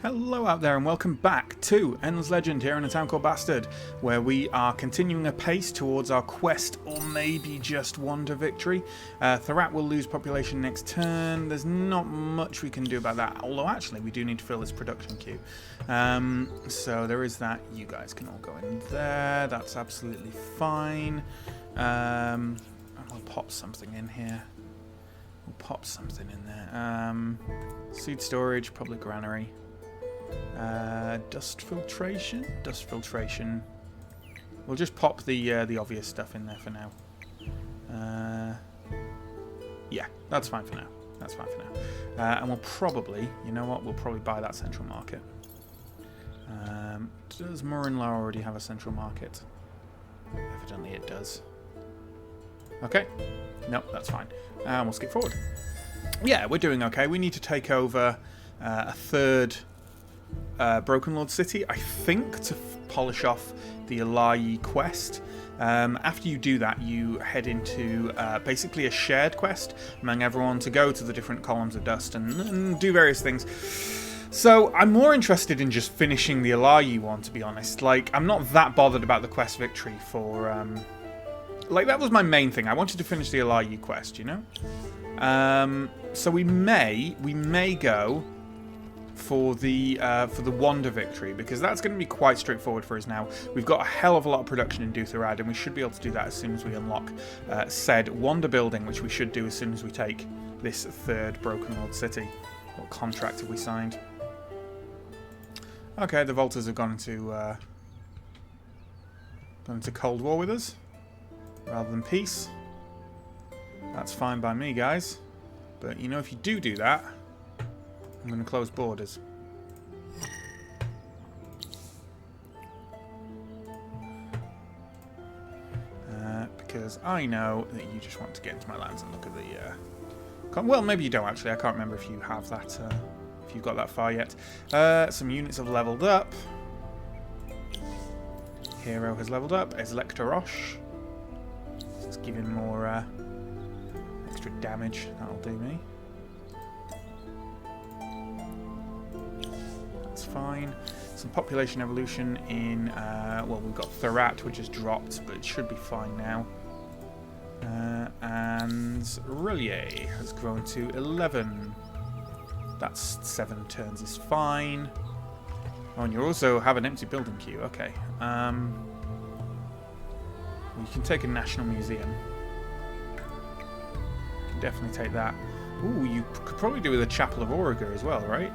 Hello out there and welcome back to Endless Legend here in a town called Bastard, where we are continuing apace towards our quest, or maybe just Wander victory. Therat will lose population next turn. There's not much we can do about that, although actually we do need to fill this production queue. So there is that. You guys can all go in there. That's absolutely fine. I'll pop something in here. We'll pop something in there. Seed storage, public granary. Dust filtration. We'll just pop the obvious stuff in there for now. Yeah, that's fine for now. And we'll probably, you know what? We'll probably buy that central market. Does Murinlar already have a central market? Evidently it does. Okay. Nope, that's fine. And we'll skip forward. Yeah, we're doing okay. We need to take over a third Broken Lord City, I think, to polish off the Allayi quest. After you do that, you head into basically a shared quest among everyone to go to the different columns of dust and do various things. So I'm more interested in just finishing the Allayi one, to be honest. Like, I'm not that bothered about the quest victory for... like, that was my main thing. I wanted to finish the Allayi quest, you know? So we may go for the Wander victory, because that's going to be quite straightforward for us now. We've got a hell of a lot of production in Dutherad, and we should be able to do that as soon as we unlock said Wander building, which we should do as soon as we take this third Broken Lord City. What contract have we signed? Okay, the Volters have gone into Cold War with us rather than peace. That's fine by me, guys. But you know, if you do that, I'm going to close borders. Because I know that you just want to get into my lands and look at the... well, maybe you don't actually. I can't remember if you have that, if you've got that far yet. Some units have leveled up. Hero has leveled up. Eslektarosh. Let's give him more extra damage. That'll do me. Fine. Some population evolution in, well, we've got Therat, which has dropped, but it should be fine now. And Relier has grown to 11. That's 7 turns is fine. Oh, and you also have an empty building queue. Okay. You can take a national museum. You can definitely take that. Ooh, you could probably do with a Chapel of Auriga as well, right?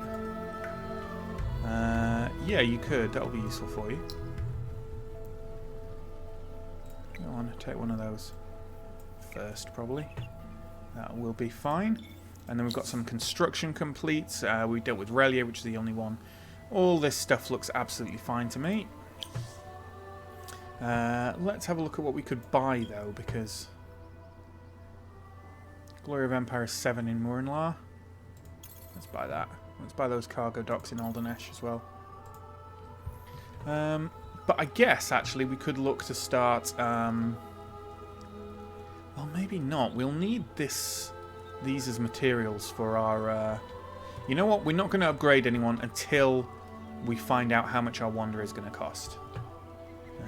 Yeah, you could. That'll be useful for you. Go on, take one of those first, probably. That will be fine. And then we've got some construction complete. We dealt with Relier, which is the only one. All this stuff looks absolutely fine to me. Let's have a look at what we could buy, though, because... Glory of Empire is 7 in Murinlar. Let's buy that. Let's buy those cargo docks in Aldernesh as well. But I guess, actually, we could look to start... well, maybe not. We'll need these as materials for our... You know what? We're not going to upgrade anyone until we find out how much our Wander is going to cost.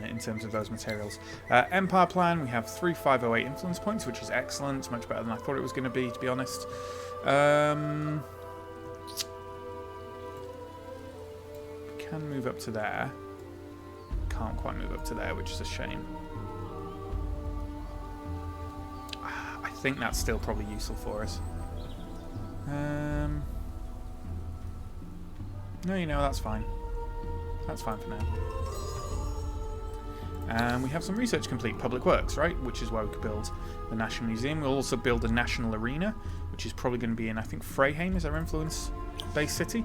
In terms of those materials. Empire plan, we have 3508 influence points, which is excellent. Much better than I thought it was going to be honest. Can move up to there. Can't quite move up to there, which is a shame. I think that's still probably useful for us. No, you know, that's fine. That's fine for now. And we have some research complete. Public Works, right? Which is why we could build the National Museum. We'll also build a National Arena, which is probably going to be in, I think, Freyheim is our influence-based city.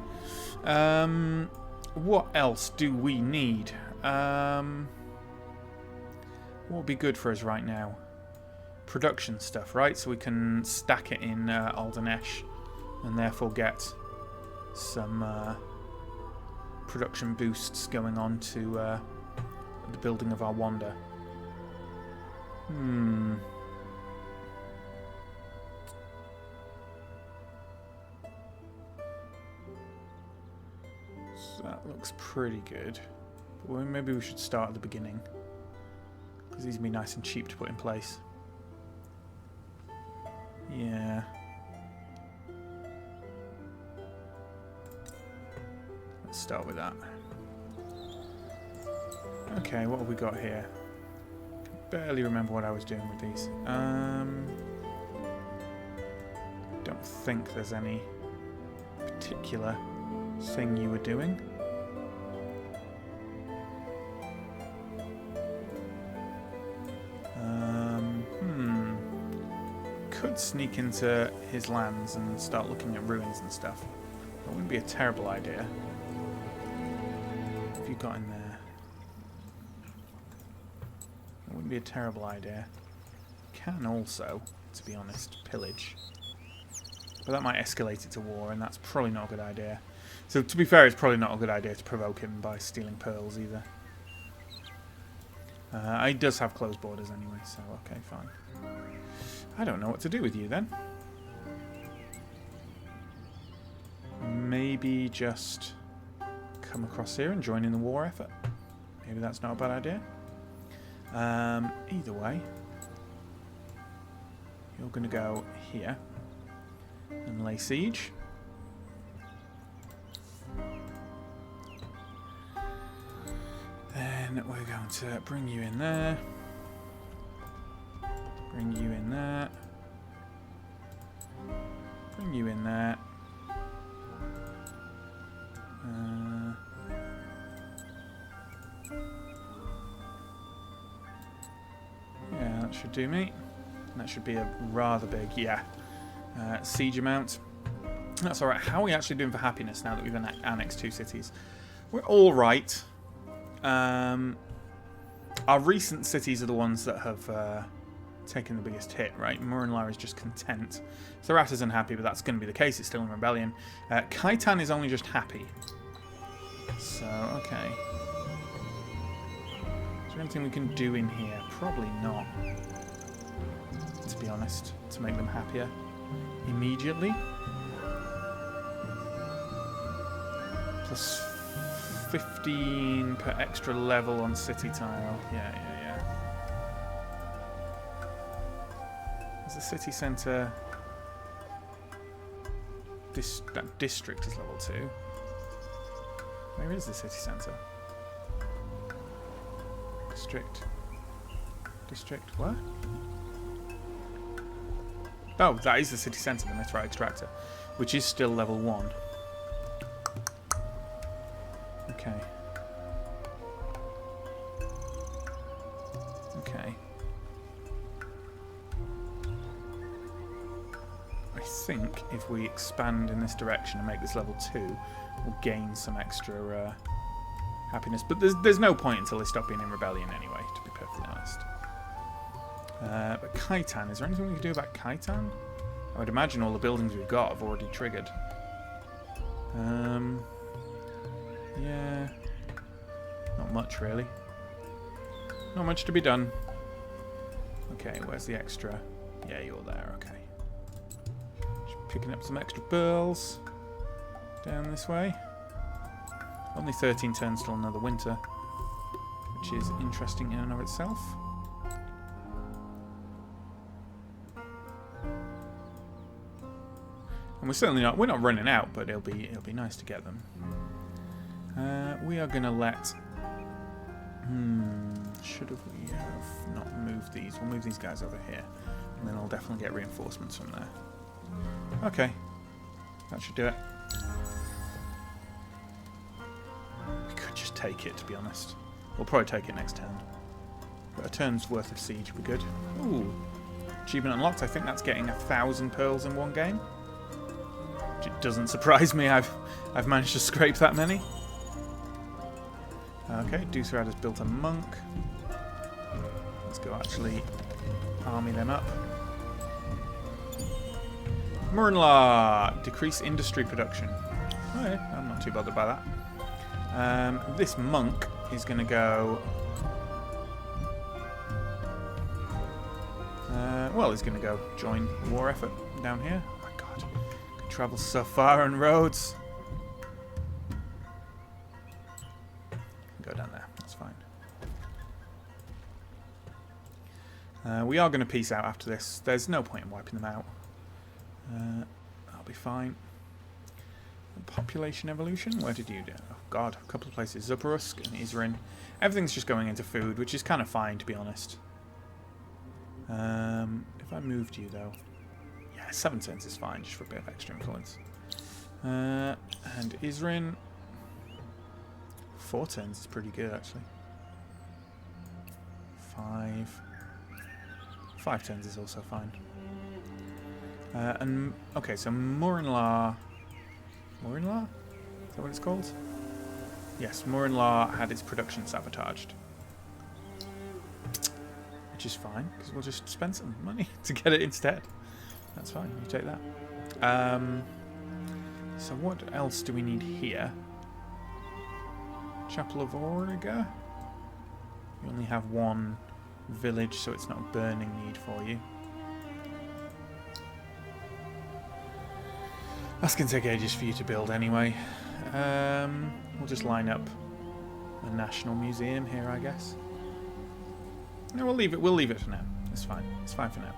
What else do we need? What would be good for us right now? Production stuff, right? So we can stack it in Aldernesh and therefore get some production boosts going on to the building of our Wander. So that looks pretty good. Well, maybe we should start at the beginning, because these can be nice and cheap to put in place. Yeah. Let's start with that. Okay, what have we got here? Barely remember what I was doing with these. Don't think there's any particular thing you were doing. Could sneak into his lands and start looking at ruins and stuff. That wouldn't be a terrible idea. What have you got in there? That wouldn't be a terrible idea. Can also, to be honest, pillage. But that might escalate it to war, and that's probably not a good idea. So, to be fair, it's probably not a good idea to provoke him by stealing pearls either. He does have closed borders anyway, so okay, fine. I don't know what to do with you then. Maybe just come across here and join in the war effort. Maybe that's not a bad idea. Either way, you're going to go here and lay siege. Then we're going to bring you in there. Bring you in there. Bring you in there. Yeah, that should do me. That should be a rather big, yeah, siege amount. That's alright. How are we actually doing for happiness now that we've annexed 2 cities? We're alright. Our recent cities are the ones that have taken the biggest hit, right? Murinlar is just content. Tharata's unhappy, but that's going to be the case. It's still in rebellion. Khitan is only just happy. So, okay. Is there anything we can do in here? Probably not, to be honest, to make them happier immediately. Plus 15 per extra level on city tile. Yeah. Is the city centre... that district is level 2. Where is the city centre? District, what? Oh, that is the city centre, the Mithrite Extractor, which is still level 1. Okay. I think if we expand in this direction and make this level 2, we'll gain some extra happiness. But there's no point until they stop being in rebellion anyway, to be perfectly honest. But Khitan, is there anything we can do about Khitan? I would imagine all the buildings we've got have already triggered. Yeah. Not much, really. Not much to be done. Okay, where's the extra? Yeah, you're there, okay. Just picking up some extra pearls. Down this way. Only 13 turns till another winter, which is interesting in and of itself. And we're not running out, but it'll be nice to get them. We are going to let... should we have not moved these? We'll move these guys over here, and then I'll definitely get reinforcements from there. Okay, that should do it. We could just take it, to be honest. We'll probably take it next turn. But a turn's worth of siege would be good. Ooh, achievement unlocked. I think that's getting 1,000 pearls in one game. It doesn't surprise me. I've managed to scrape that many. Okay, Dusarad has built a monk. Let's go actually army them up. Murinlar, decrease industry production. Oh, yeah, I'm not too bothered by that. This monk is going to go... well, he's going to go join the war effort down here. Oh my god. Could travel so far on roads. we are going to peace out after this. There's no point in wiping them out. That'll be fine. Population evolution? Where did you do? Oh god, a couple of places. Zubarusk and Isrin. Everything's just going into food, which is kind of fine, to be honest. If I moved you, though... Yeah, 7 cents is fine, just for a bit of extra influence. And Isrin... 4 turns is pretty good, actually. 5 turns is also fine. And okay, so Morinlar... Morinlar? Is that what it's called? Yes, Morinlar had its production sabotaged. Which is fine, because we'll just spend some money to get it instead. That's fine, you take that. So what else do we need here? Chapel of Auriga? You only have one village, so it's not a burning need for you. That's going to take ages for you to build anyway. We'll just line up a national museum here, I guess. No, we'll leave it. We'll leave it for now. It's fine. It's fine for now.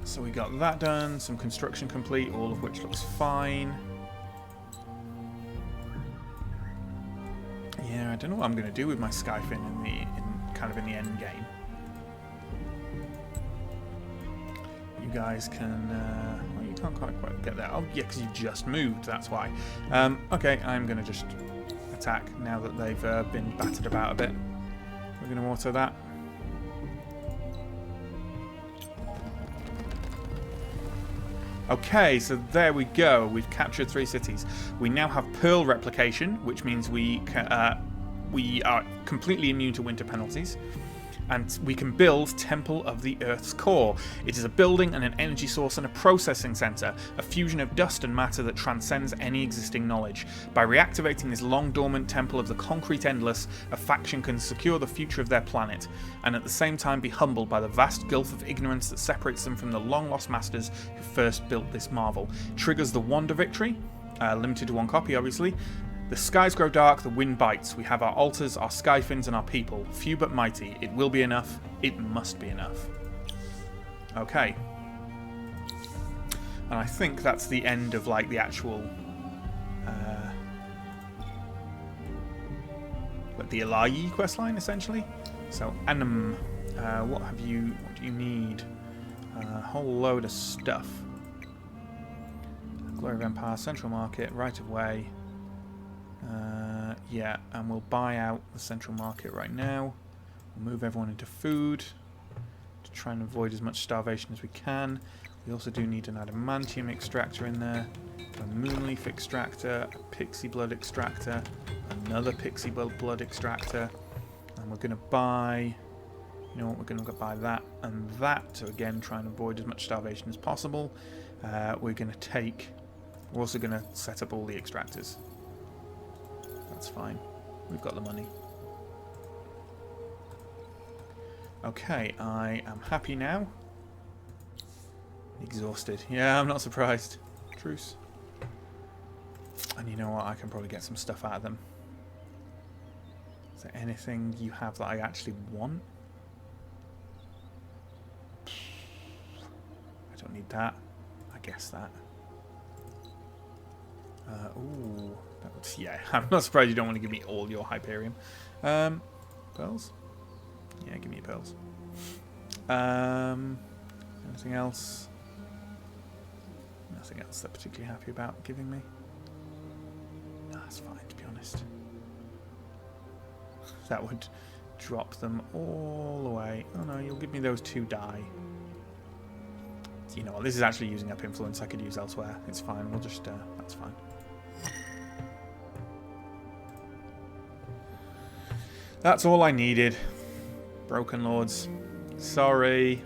So we got that done. Some construction complete, all of which looks fine. Yeah, I don't know what I'm going to do with my Skyfin in the end game. You guys can... well, you can't quite get there. Oh, yeah, because you've just moved, that's why. Okay, I'm going to just attack now that they've been battered about a bit. We're going to auto that. Okay, so there we go. We've captured 3 cities. We now have Pearl Replication, which means we are completely immune to winter penalties. And we can build Temple of the Earth's Core. It is a building and an energy source and a processing center, a fusion of dust and matter that transcends any existing knowledge. By reactivating this long-dormant Temple of the Concrete Endless, a faction can secure the future of their planet, and at the same time be humbled by the vast gulf of ignorance that separates them from the long-lost masters who first built this marvel. Triggers the Wand of Victory, limited to 1 copy, obviously. The skies grow dark, the wind bites. We have our altars, our skyfins, and our people. Few but mighty. It will be enough. It must be enough. Okay. And I think that's the end of, like, the actual... the Allayi questline, essentially. So, Annam. What do you need? A whole load of stuff. Glory of Empire, Central Market, Right of Way. Yeah, and we'll buy out the central market right now. We'll move everyone into food to try and avoid as much starvation as we can. We also do need an adamantium extractor in there, a moonleaf extractor, a pixie blood extractor, another pixie blood extractor, and we're going to buy, you know what, we're going to buy that and that to again try and avoid as much starvation as possible. We're also going to set up all the extractors. That's fine. We've got the money. Okay, I am happy now. Exhausted. Yeah, I'm not surprised. Truce. And you know what? I can probably get some stuff out of them. Is there anything you have that I actually want? I don't need that. I guess that. Ooh. Yeah, I'm not surprised you don't want to give me all your Hyperium. Pearls? Yeah, give me your pearls. Anything else? Nothing else they're particularly happy about giving me. No, that's fine, to be honest. That would drop them all away. Oh no, you'll give me those 2 die. You know what, this is actually using up influence I could use elsewhere. It's fine, we'll just, that's fine. That's all I needed. Broken Lords. Sorry.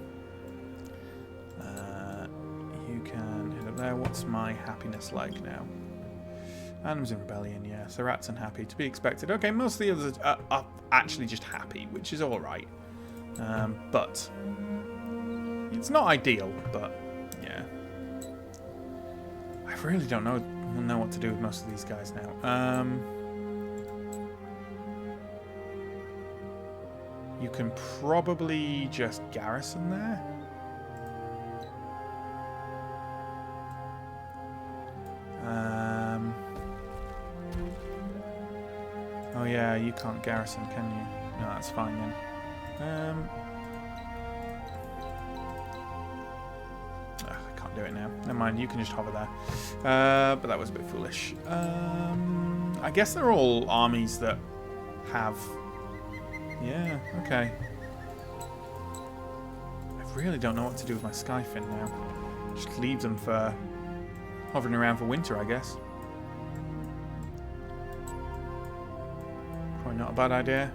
You can hit up there. What's my happiness like now? Animals in Rebellion, yeah. Therat's unhappy. To be expected. Okay, most of the others are actually just happy, which is alright. But it's not ideal, but yeah. I really don't know what to do with most of these guys now. You can probably just garrison there. Oh yeah, you can't garrison, can you? No, that's fine then. I can't do it now. Never mind, you can just hover there. But that was a bit foolish. I guess they're all armies that have... Yeah, okay. I really don't know what to do with my Skyfin now. Just leave them for hovering around for winter, I guess. Probably not a bad idea.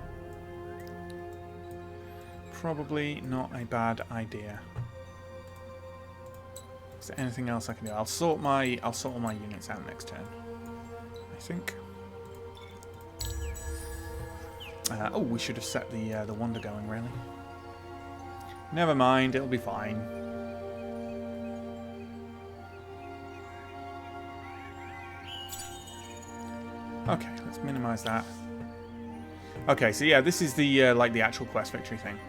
Probably not a bad idea. Is there anything else I can do? I'll sort all my units out next turn, I think. Oh, we should have set the wonder going, really. Never mind, it'll be fine. Okay, let's minimize that. Okay, so yeah, this is the like the actual quest victory thing.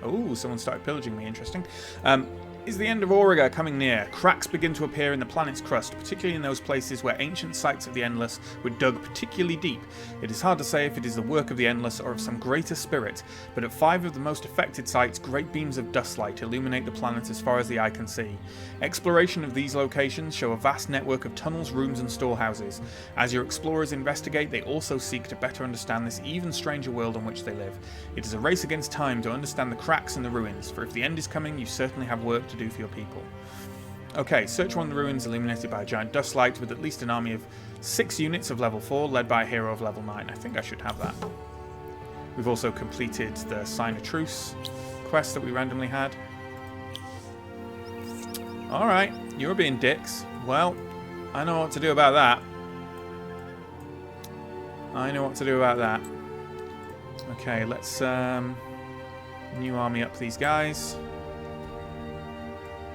Oh, someone started pillaging me. Interesting. Is the end of Auriga coming near? Cracks begin to appear in the planet's crust, particularly in those places where ancient sites of the Endless were dug particularly deep. It is hard to say if it is the work of the Endless or of some greater spirit, but at 5 of the most affected sites, great beams of dustlight illuminate the planet as far as the eye can see. Exploration of these locations show a vast network of tunnels, rooms and storehouses. As your explorers investigate, they also seek to better understand this even stranger world on which they live. It is a race against time to understand the cracks and the ruins, for if the end is coming, you certainly have work to do for your people. Okay, search one of the ruins illuminated by a giant dust light with at least an army of 6 units of level 4 led by a hero of level 9. I think I should have that. We've also completed the Sign of Truce quest that we randomly had. Alright, you're being dicks. Well, I know what to do about that. I know what to do about that. Okay, let's new army up these guys.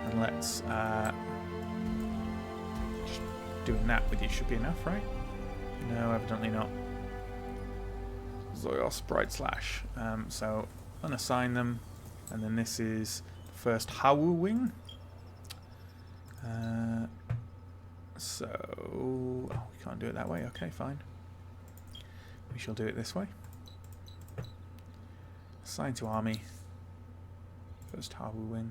And let's just doing that with you should be enough, right? No, evidently not. Zoyos Bride Slash. So unassign them, and then this is first Hawu Wing. So we can't do it that way. Okay, fine. We shall do it this way. Assign to army. First Hawu Wing.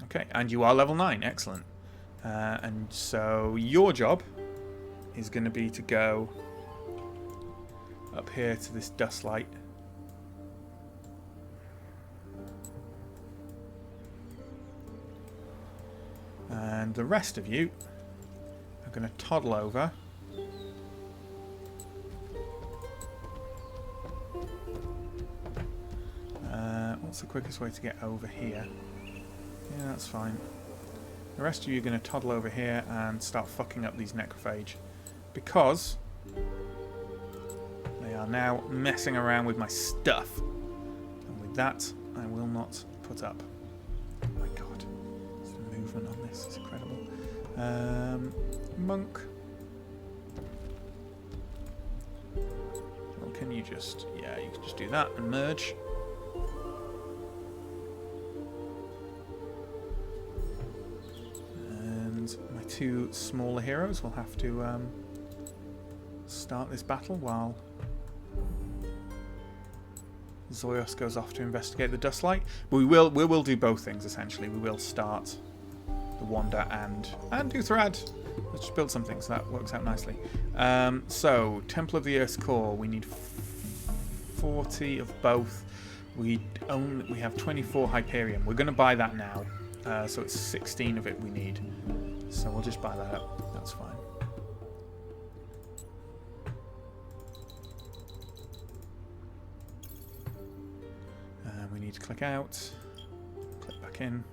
Okay, and you are level 9. Excellent. And so your job is going to be to go up here to this dust light. And the rest of you are going to toddle over. What's the quickest way to get over here? Yeah, that's fine. The rest of you are going to toddle over here and start fucking up these necrophage. Because they are now messing around with my stuff. And with that, I will not put up. Oh my god. The movement on this is incredible. Monk. Well, can you just... Yeah, you can just do that and merge. My 2 smaller heroes will have to start this battle while Zoyos goes off to investigate the dust light. But we will do both things essentially. We will start the Wander and do Thrad. Let's just build something so that works out nicely. So Temple of the Earth's Core. We need 40 of both. We have 24 Hyperion. We're going to buy that now. So it's 16 of it we need. So we'll just buy that up. That's fine. We need to click out. Click back in.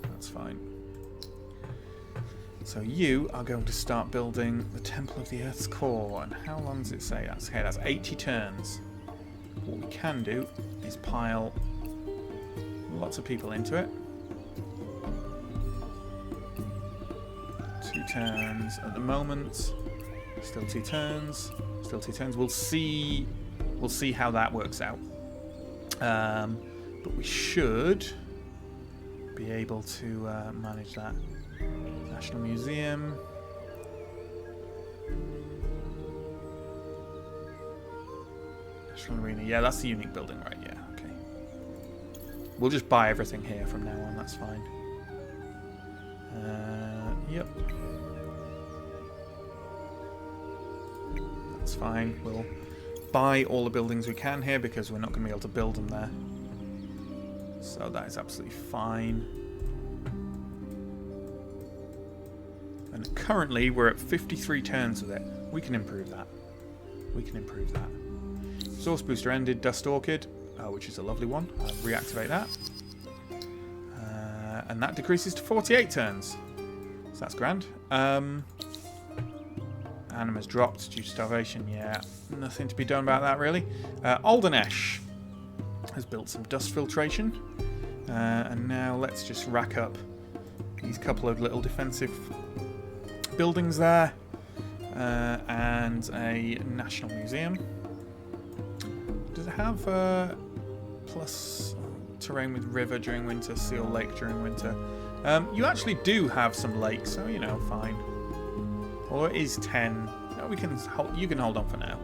That's fine. So you are going to start building the Temple of the Earth's Core. And how long does it say? That's okay. That's 80 turns. What we can do is pile lots of people into it. turns at the moment. Still 2 turns. Still 2 turns. We'll see how that works out. But we should be able to manage that. National Museum. National Arena. Yeah, that's the unique building, right? Yeah, okay. We'll just buy everything here from now on. That's fine. Yep. That's fine. We'll buy all the buildings we can here because we're not going to be able to build them there. So that is absolutely fine. And currently we're at 53 turns with it. We can improve that. We can improve that. Source booster ended. Dust Orchid, which is a lovely one. I'll reactivate that. And that decreases to 48 turns. So that's grand. Anima's dropped due to starvation. Yeah, nothing to be done about that really. Aldernesh has built some dust filtration. And now let's just rack up these couple of little defensive buildings there. And a national museum. Does it have plus terrain with river during winter, seal lake during winter? You actually do have some lakes, so you know, fine. Although it is 10, no, we can hold, you can hold on for now.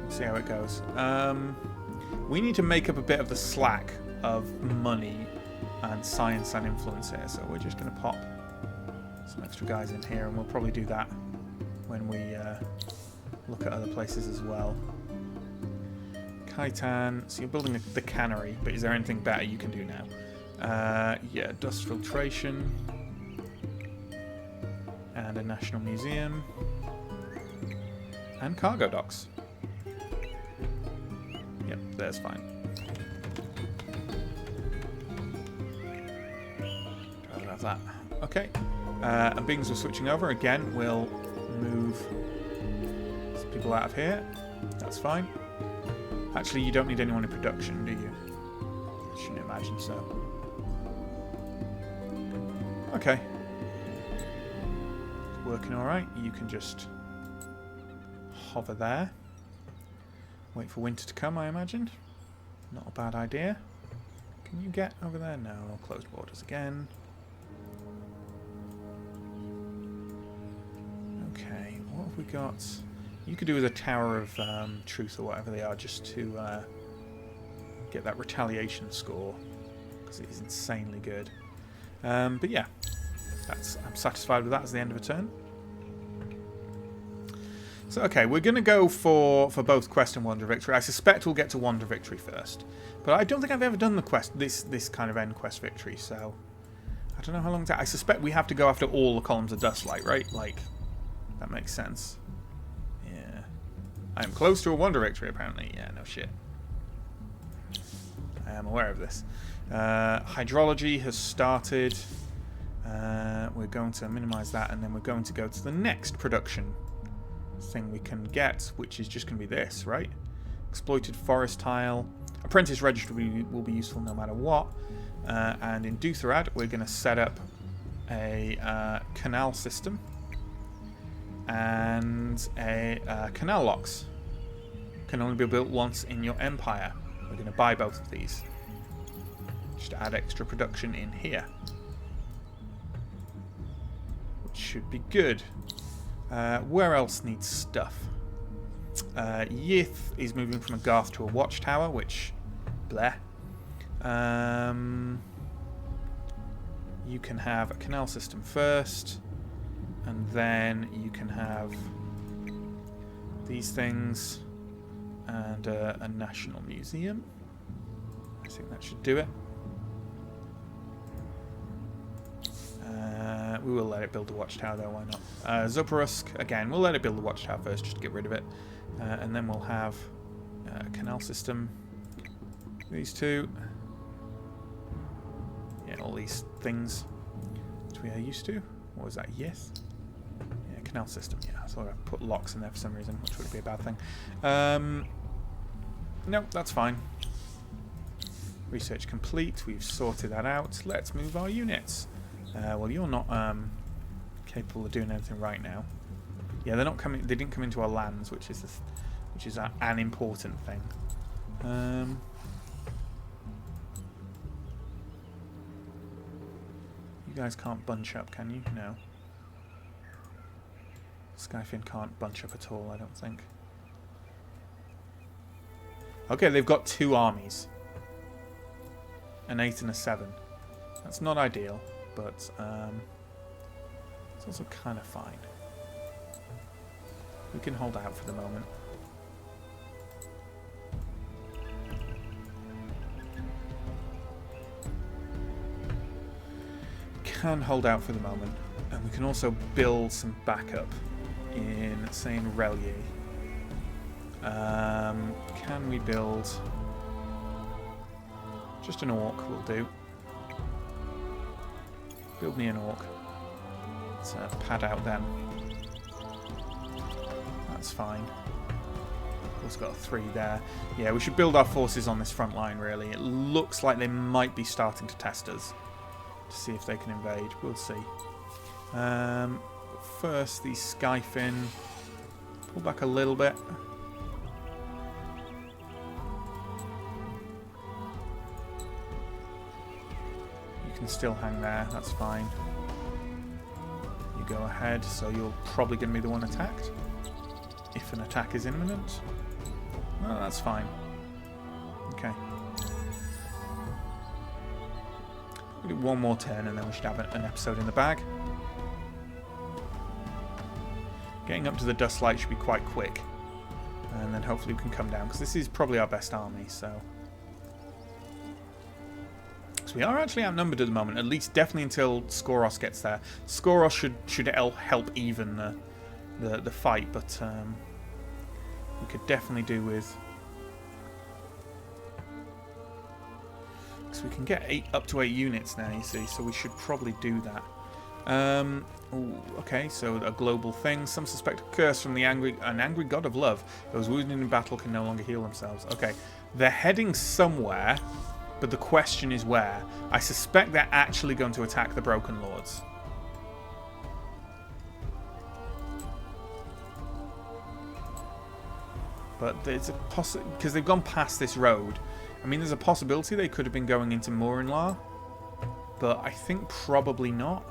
See how it goes. We need to make up a bit of the slack of money and science and influence here, so we're just going to pop some extra guys in here, and we'll probably do that when we look at other places as well. Khitan, so you're building the cannery, but is there anything better you can do now? Yeah, dust filtration. And a national museum. And cargo docks. Yep, there's fine. I'll have that. Okay. And being as we're switching over, again, we'll move some people out of here. That's fine. Actually, you don't need anyone in production, do you? I shouldn't imagine so. Okay. Working alright. You can just hover there. Wait for winter to come, I imagine. Not a bad idea. Can you get over there? No. Closed borders again. Okay. What have we got? You could do with a Tower of Truth or whatever they are just to get that retaliation score. Because it is insanely good. But yeah. I'm satisfied with that as the end of a turn. So okay, we're going to go for both Quest and Wonder Victory. I suspect we'll get to Wonder Victory first. But I don't think I've ever done the quest, this kind of end Quest Victory, so I don't know how long it's... I suspect we have to go after all the columns of Dustlight, right? Like, that makes sense. Yeah. I'm close to a Wonder Victory, apparently. Yeah, no shit. I am aware of this. Hydrology has started. We're going to minimize that, and then we're going to go to the next production thing we can get, which is just going to be this, right? Exploited forest tile. Apprentice register will be useful no matter what. And in Dutherad, we're going to set up a canal system and a canal locks. Can only be built once in your empire. We're going to buy both of these. Just to add extra production in here. Which should be good. Where else needs stuff? Yith is moving from a Garth to a watchtower, which... bleh. You can have a canal system first, and then you can have these things, and a national museum. I think that should do it. We will let it build the watchtower though, why not? Zoparusk, again, we'll let it build the watchtower first just to get rid of it. And then we'll have a canal system. These two. Yeah, all these things which we are used to. What was that? Yes? Yeah, canal system. Yeah, I thought I put locks in there for some reason, which would be a bad thing. No, that's fine. Research complete. We've sorted that out. Let's move our units. Well, you're not capable of doing anything right now. Yeah, they're not coming. They didn't come into our lands, which is an important thing. You guys can't bunch up, can you? No. Skyfin can't bunch up at all, I don't think. Okay, they've got 2 armies. An 8 and a 7. That's not ideal, but it's also kind of fine. We can hold out for the moment. Can hold out for the moment, and we can also build some backup in, say, in Allayi. Can we build just an orc? Will do. Build me an orc. Let's pad out them. That's fine. Also got a 3 there. Yeah, we should build our forces on this front line. Really, it looks like they might be starting to test us. To see if they can invade. We'll see. First, the Skyfin. Pull back a little bit. You can still hang there. That's fine. You go ahead, so you're probably going to be the one attacked. If an attack is imminent. No, that's fine. Okay. We'll do one more turn and then we should have an episode in the bag. Getting up to the dust light should be quite quick. And then hopefully we can come down, because this is probably our best army, so... So we are actually outnumbered at the moment, at least definitely until Skoros gets there. Skoros should help even the fight, but we could definitely do with... So we can get up to 8 units now, you see, so we should probably do that. Ooh, okay, so a global thing. Some suspect a curse from an angry god of love. Those wounded in battle can no longer heal themselves. Okay, they're heading somewhere, but the question is where. I suspect they're actually going to attack the Broken Lords. But there's a possibility, because they've gone past this road. I mean, there's a possibility they could have been going into Morinlar, but I think probably not.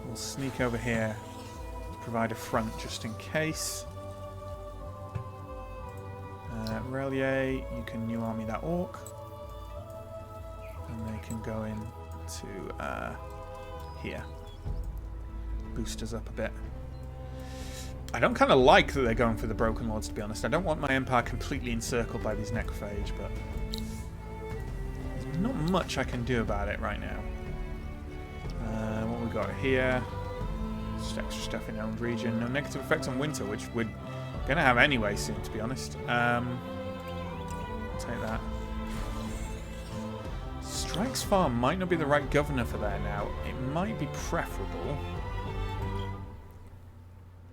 We'll sneak over here to provide a front just in case. Relier, you can new army that orc. And they can go in to here. Boost us up a bit. I don't kind of like that they're going for the Broken Lords, to be honest. I don't want my empire completely encircled by these necrophage, but there's not much I can do about it right now. What we got here? Just extra stuff in owned region. No negative effects on winter, which we're going to have anyway soon, to be honest. I'll take that. Strikes Farm might not be the right governor for there now. It might be preferable.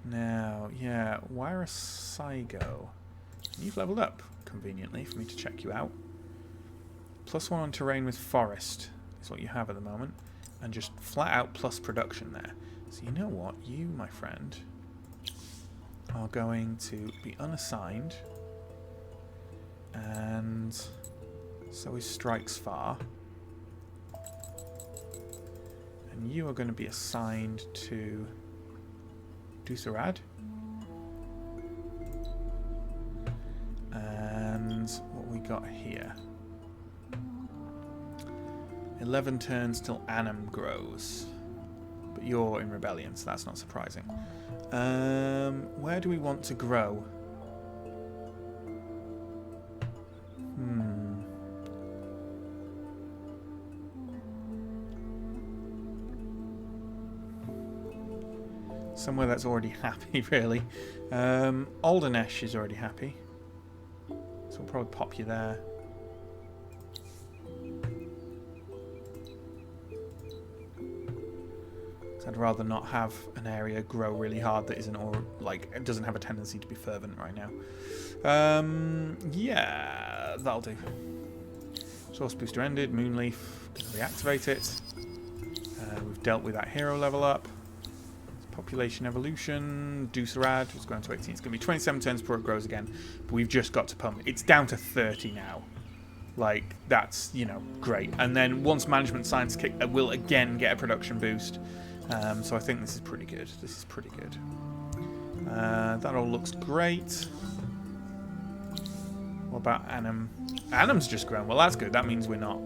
Now, yeah, wire a Saigo. You've leveled up, conveniently, for me to check you out. +1 on terrain with forest is what you have at the moment. And just flat out plus production there. So you know what? You, my friend, are going to be unassigned. And so is Strikes Far. And you are going to be assigned to Dusarad. And what we got here. 11 turns till Annam grows. But you're in rebellion, so that's not surprising. Where do we want to grow? Somewhere that's already happy, really. Aldernesh is already happy. So we'll probably pop you there. I'd rather not have an area grow really hard that isn't, or like it doesn't have a tendency to be fervent right now. Yeah, that'll do. Source booster ended. Moonleaf, reactivate it. We've dealt with that hero level up. Population evolution. Deucerad, it's going to 18. It's going to be 27 turns before it grows again. But we've just got to pump. It's down to 30 now. Like, that's, you know, great. And then once management science kick, we'll again get a production boost. So I think this is pretty good. This is pretty good. That all looks great. What about Annam? Annam's just grown. Well, that's good. That means we're not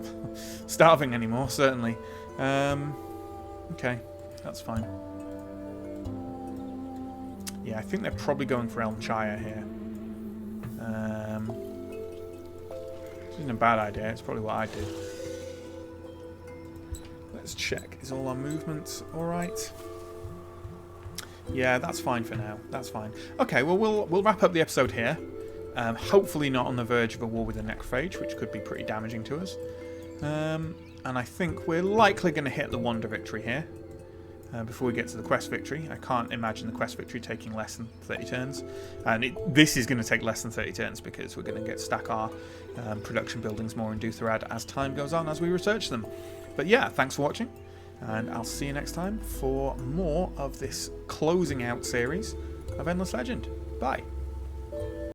starving anymore, certainly. Okay, that's fine. Yeah, I think they're probably going for Elmshire here. This isn't a bad idea. It's probably what I did. Let's check. Is all our movements alright? Yeah, that's fine for now. That's fine. Okay, well, we'll wrap up the episode here. Hopefully not on the verge of a war with the necrophage, which could be pretty damaging to us. And I think we're likely going to hit the Wonder victory here. Before we get to the quest victory. I can't imagine the quest victory taking less than 30 turns. And this is going to take less than 30 turns because we're going to stack our production buildings more in Deucerad as time goes on, as we research them. But yeah, thanks for watching, and I'll see you next time for more of this closing out series of Endless Legend. Bye.